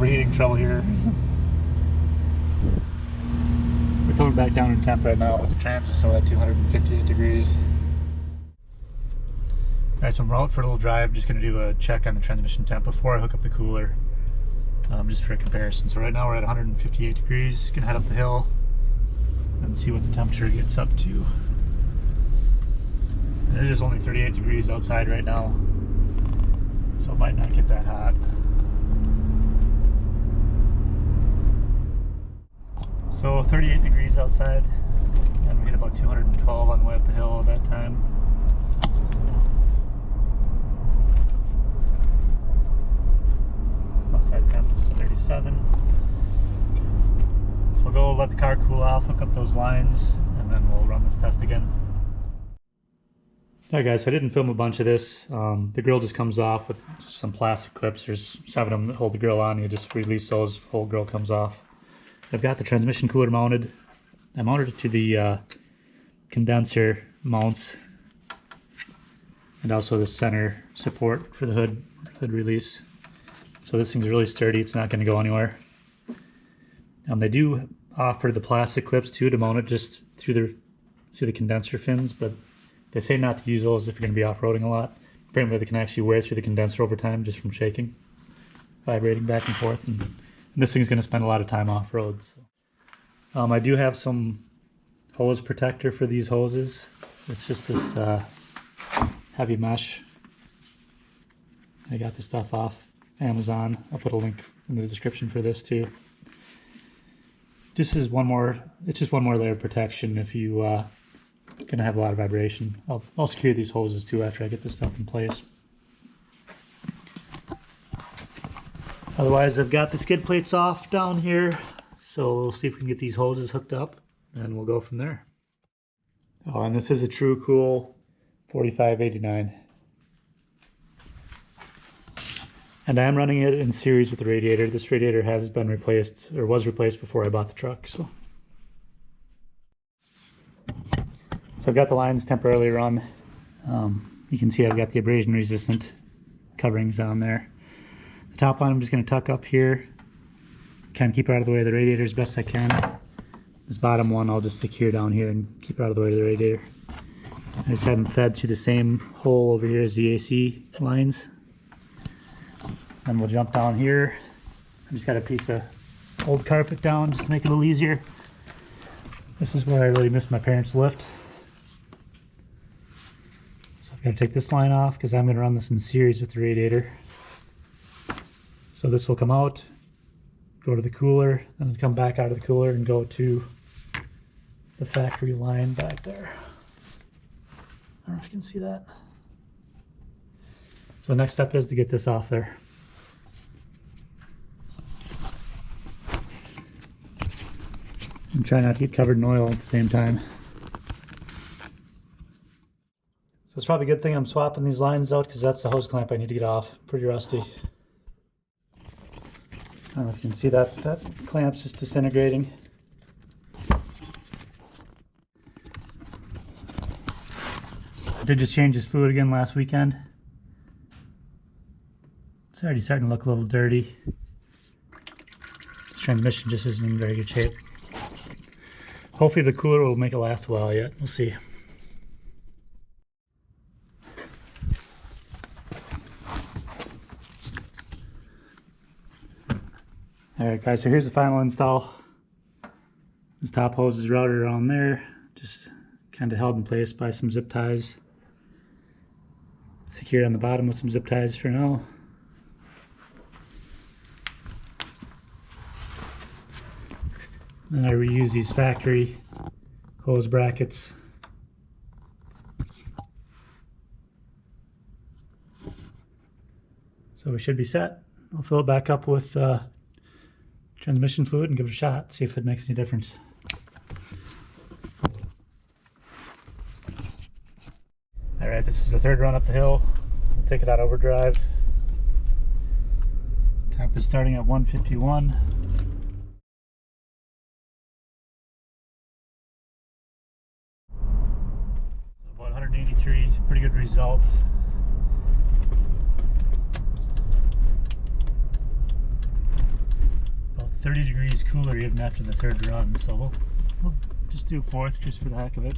overheating trouble here. We're coming back down in temp right now, but the trans is still at 258 degrees. Alright, so I'm out for a little drive. Just going to do a check on the transmission temp before I hook up the cooler, just for a comparison. So right now we're at 158 degrees. Going to head up the hill and see what the temperature gets up to. It is only 38 degrees outside right now, so it might not get that hot. So 38 degrees outside, and we hit about 212 on the way up the hill at that time. Outside temp is 37. So we'll go let the car cool off, hook up those lines, and then we'll run this test again. Alright guys, so I didn't film a bunch of this. The grill just comes off with some plastic clips. There's 7 of them that hold the grill on. You just release those, whole grill comes off. I've got the transmission cooler mounted. I mounted it to the condenser mounts and also the center support for the hood release. So this thing's really sturdy, it's not going to go anywhere. They do offer the plastic clips too to mount it just through the condenser fins, but they say not to use those if you're going to be off-roading a lot. Apparently they can actually wear through the condenser over time just from shaking, vibrating back and forth. And this thing's going to spend a lot of time off-road. So. I do have some hose protector for these hoses. It's just this heavy mesh. I got this stuff off Amazon. I'll put a link in the description for this too. This is it's just one more layer of protection if you gonna have a lot of vibration. I'll secure these hoses too after I get this stuff in place. Otherwise, I've got the skid plates off down here, so we'll see if we can get these hoses hooked up and we'll go from there. Oh, and this is a Tru-cool 4589. And I am running it in series with the radiator. This radiator has been replaced, or was replaced before I bought the truck. So I've got the lines temporarily run. You can see I've got the abrasion resistant coverings on there. The top line I'm just going to tuck up here, kind of keep it out of the way of the radiator as best I can. This bottom one I'll just secure down here and keep it out of the way of the radiator. I just have them fed through the same hole over here as the AC lines. And we'll jump down here. I just got a piece of old carpet down just to make it a little easier. This is where I really miss my parents' lift. So I've got to take this line off because I'm going to run this in series with the radiator. So this will come out, go to the cooler, then come back out of the cooler and go to the factory line back there. I don't know if you can see that. So next step is to get this off there. And try not to get covered in oil at the same time. So it's probably a good thing I'm swapping these lines out because that's the hose clamp I need to get off. Pretty rusty. I don't know if you can see that, but that clamp's just disintegrating. I did just change this fluid again last weekend. It's already starting to look a little dirty. This transmission just isn't in very good shape. Hopefully the cooler will make it last a while yet. We'll see. Alright guys, so here's the final install. This top hose is routed around there, just kind of held in place by some zip ties. Secured on the bottom with some zip ties for now. Then I reuse these factory hose brackets. So we should be set. I'll fill it back up with transmission fluid and give it a shot, see if it makes any difference. Alright, this is the third run up the hill. We'll take it out overdrive. Temp is starting at 151. About 183, pretty good result. 30 degrees cooler even after the third run, so we'll just do fourth just for the heck of it.